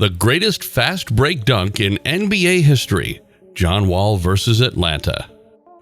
The greatest fast break dunk in NBA history, John Wall versus Atlanta.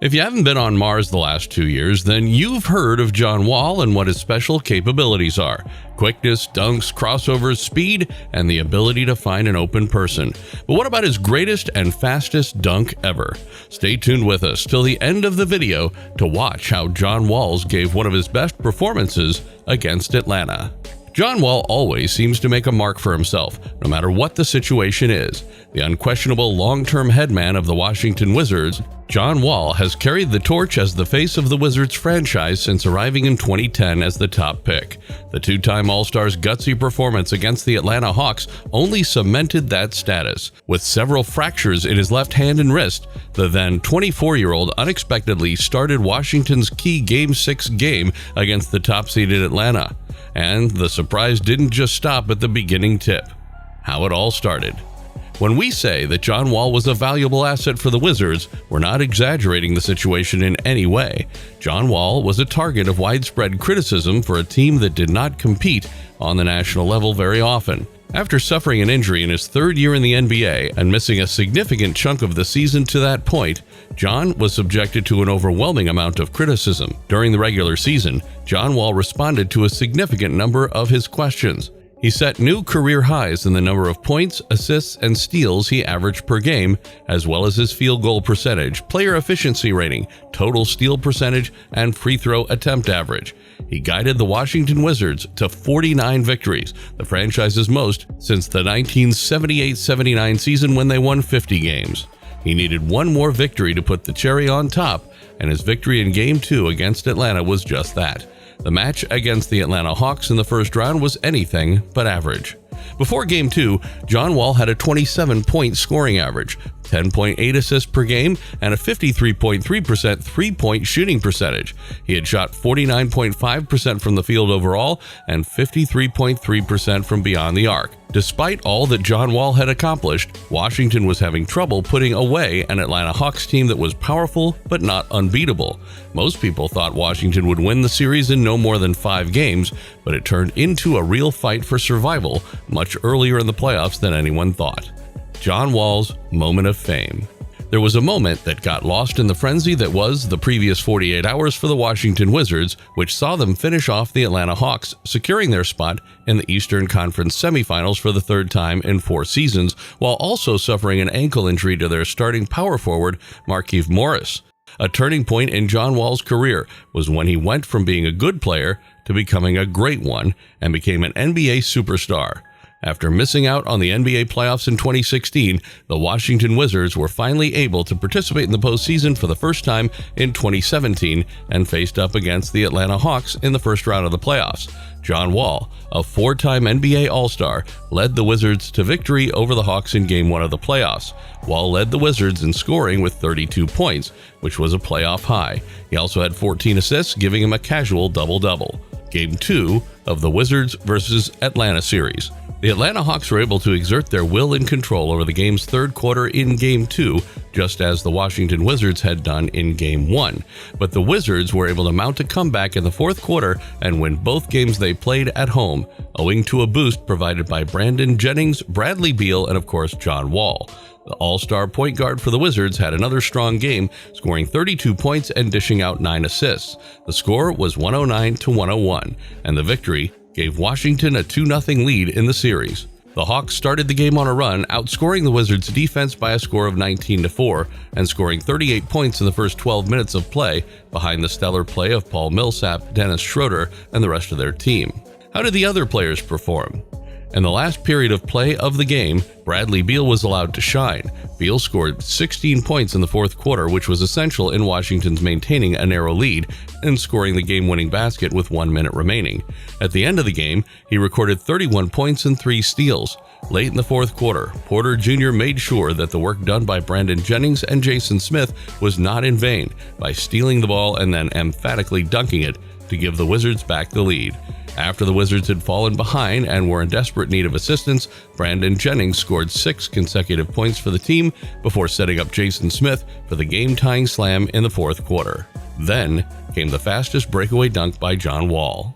If you haven't been on Mars the last 2 years, then you've heard of John Wall and what his special capabilities are. Quickness, dunks, crossovers, speed, and the ability to find an open person. But what about his greatest and fastest dunk ever? Stay tuned with us till the end of the video to watch how John Wall gave one of his best performances against Atlanta. John Wall always seems to make a mark for himself, no matter what the situation is. The unquestionable long-term headman of the Washington Wizards, John Wall has carried the torch as the face of the Wizards franchise since arriving in 2010 as the top pick. The two-time All-Star's gutsy performance against the Atlanta Hawks only cemented that status. With several fractures in his left hand and wrist, the then 24-year-old unexpectedly started Washington's key Game 6 game against the top-seeded Atlanta. And the surprise didn't just stop at the beginning tip. How it all started. When we say that John Wall was a valuable asset for the Wizards, we're not exaggerating the situation in any way. John Wall was a target of widespread criticism for a team that did not compete on the national level very often. After suffering an injury in his third year in the NBA and missing a significant chunk of the season to that point, John was subjected to an overwhelming amount of criticism. During the regular season, John Wall responded to a significant number of his questions. He set new career highs in the number of points, assists, and steals he averaged per game, as well as his field goal percentage, player efficiency rating, total steal percentage, and free throw attempt average. He guided the Washington Wizards to 49 victories, the franchise's most since the 1978-79 season when they won 50 games. He needed one more victory to put the cherry on top, and his victory in Game 2 against Atlanta was just that. The match against the Atlanta Hawks in the first round was anything but average. Before Game 2, John Wall had a 27-point scoring average, 10.8 assists per game, and a 53.3% three-point shooting percentage. He had shot 49.5% from the field overall and 53.3% from beyond the arc. Despite all that John Wall had accomplished, Washington was having trouble putting away an Atlanta Hawks team that was powerful but not unbeatable. Most people thought Washington would win the series in no more than 5 games, but it turned into a real fight for survival much earlier in the playoffs than anyone thought. John Wall's moment of fame. There was a moment that got lost in the frenzy that was the previous 48 hours for the Washington Wizards, which saw them finish off the Atlanta Hawks, securing their spot in the Eastern Conference semifinals for the third time in 4 seasons, while also suffering an ankle injury to their starting power forward, Markieff Morris. A turning point in John Wall's career was when he went from being a good player to becoming a great one and became an NBA superstar. After missing out on the NBA playoffs in 2016, the Washington Wizards were finally able to participate in the postseason for the first time in 2017 and faced up against the Atlanta Hawks in the first round of the playoffs. John Wall, a 4-time NBA All-Star, led the Wizards to victory over the Hawks in Game 1 of the playoffs. Wall led the Wizards in scoring with 32 points, which was a playoff high. He also had 14 assists, giving him a casual double-double. Game 2 of the Wizards versus Atlanta series. The Atlanta Hawks were able to exert their will and control over the game's third quarter in Game 2, just as the Washington Wizards had done in Game 1. But the Wizards were able to mount a comeback in the fourth quarter and win both games they played at home, owing to a boost provided by Brandon Jennings, Bradley Beal, and of course John Wall. The all-star point guard for the Wizards had another strong game, scoring 32 points and dishing out 9 assists. The score was 109-101, and the victory gave Washington a 2-0 lead in the series. The Hawks started the game on a run, outscoring the Wizards' defense by a score of 19-4 and scoring 38 points in the first 12 minutes of play behind the stellar play of Paul Millsap, Dennis Schroeder, and the rest of their team. How did the other players perform? In the last period of play of the game, Bradley Beal was allowed to shine. Beal scored 16 points in the fourth quarter, which was essential in Washington's maintaining a narrow lead and scoring the game-winning basket with 1 minute remaining. At the end of the game, he recorded 31 points and 3 steals. Late in the fourth quarter, Porter Jr. made sure that the work done by Brandon Jennings and Jason Smith was not in vain by stealing the ball and then emphatically dunking it to give the Wizards back the lead. After the Wizards had fallen behind and were in desperate need of assistance, Brandon Jennings scored 6 consecutive points for the team before setting up Jason Smith for the game-tying slam in the fourth quarter. Then came the fastest breakaway dunk by John Wall.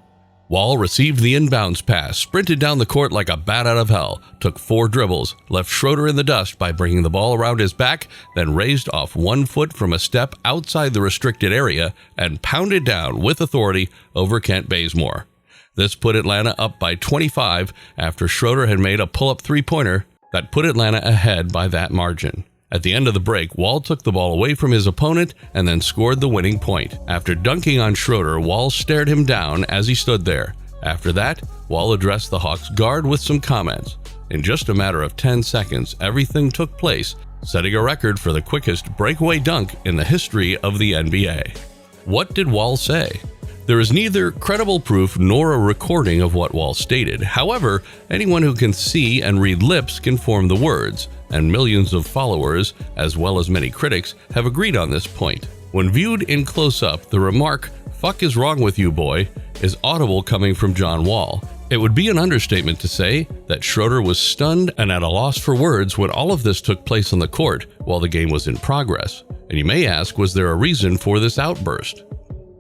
Wall received the inbounds pass, sprinted down the court like a bat out of hell, took 4 dribbles, left Schroeder in the dust by bringing the ball around his back, then raised off 1 foot from a step outside the restricted area and pounded down with authority over Kent Bazemore. This put Atlanta up by 25 after Schroeder had made a pull-up three-pointer that put Atlanta ahead by that margin. At the end of the break, Wall took the ball away from his opponent and then scored the winning point. After dunking on Schroeder, Wall stared him down as he stood there. After that, Wall addressed the Hawks guard with some comments. In just a matter of 10 seconds, everything took place, setting a record for the quickest breakaway dunk in the history of the NBA. What did Wall say? There is neither credible proof nor a recording of what Wall stated. However, anyone who can see and read lips can form the words, and millions of followers, as well as many critics, have agreed on this point. When viewed in close-up, the remark, "Fuck is wrong with you, boy," is audible coming from John Wall. It would be an understatement to say that Schroeder was stunned and at a loss for words when all of this took place on the court while the game was in progress. And you may ask, was there a reason for this outburst?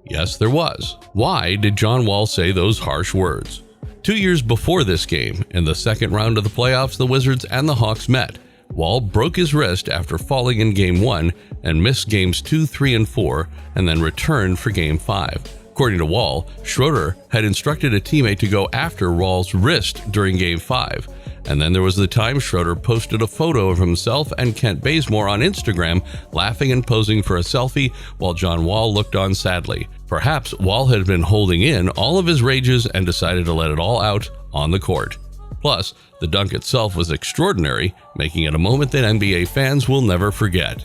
Yes, there was. Why did John Wall say those harsh words? 2 years before this game, in the second round of the playoffs, the Wizards and the Hawks met. Wall broke his wrist after falling in Game 1 and missed Games 2, 3, and 4, and then returned for Game 5. According to Wall, Schroeder had instructed a teammate to go after Wall's wrist during Game 5. And then there was the time Schroeder posted a photo of himself and Kent Bazemore on Instagram, laughing and posing for a selfie while John Wall looked on sadly. Perhaps Wall had been holding in all of his rages and decided to let it all out on the court. Plus, the dunk itself was extraordinary, making it a moment that NBA fans will never forget.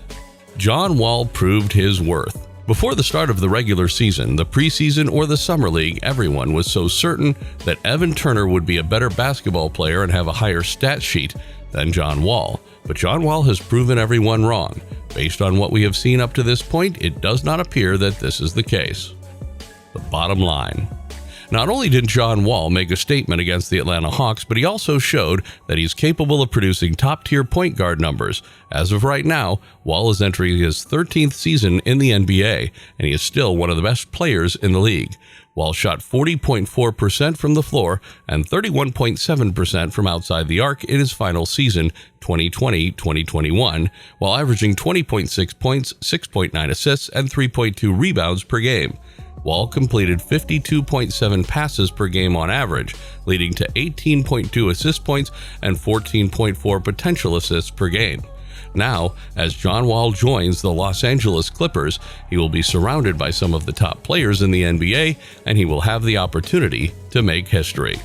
John Wall proved his worth. Before the start of the regular season, the preseason, or the summer league, everyone was so certain that Evan Turner would be a better basketball player and have a higher stat sheet than John Wall. But John Wall has proven everyone wrong. Based on what we have seen up to this point, it does not appear that this is the case. The bottom line. Not only did John Wall make a statement against the Atlanta Hawks, but he also showed that he's capable of producing top-tier point guard numbers. As of right now, Wall is entering his 13th season in the NBA, and he is still one of the best players in the league. Wall shot 40.4% from the floor and 31.7% from outside the arc in his final season, 2020-2021, while averaging 20.6 points, 6.9 assists, and 3.2 rebounds per game. Wall completed 52.7 passes per game on average, leading to 18.2 assist points and 14.4 potential assists per game. Now, as John Wall joins the Los Angeles Clippers, he will be surrounded by some of the top players in the NBA, and he will have the opportunity to make history.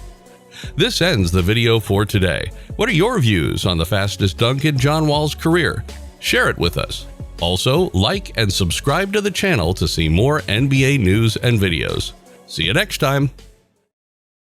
This ends the video for today. What are your views on the fastest dunk in John Wall's career? Share it with us. Also, like and subscribe to the channel to see more NBA news and videos. See you next time.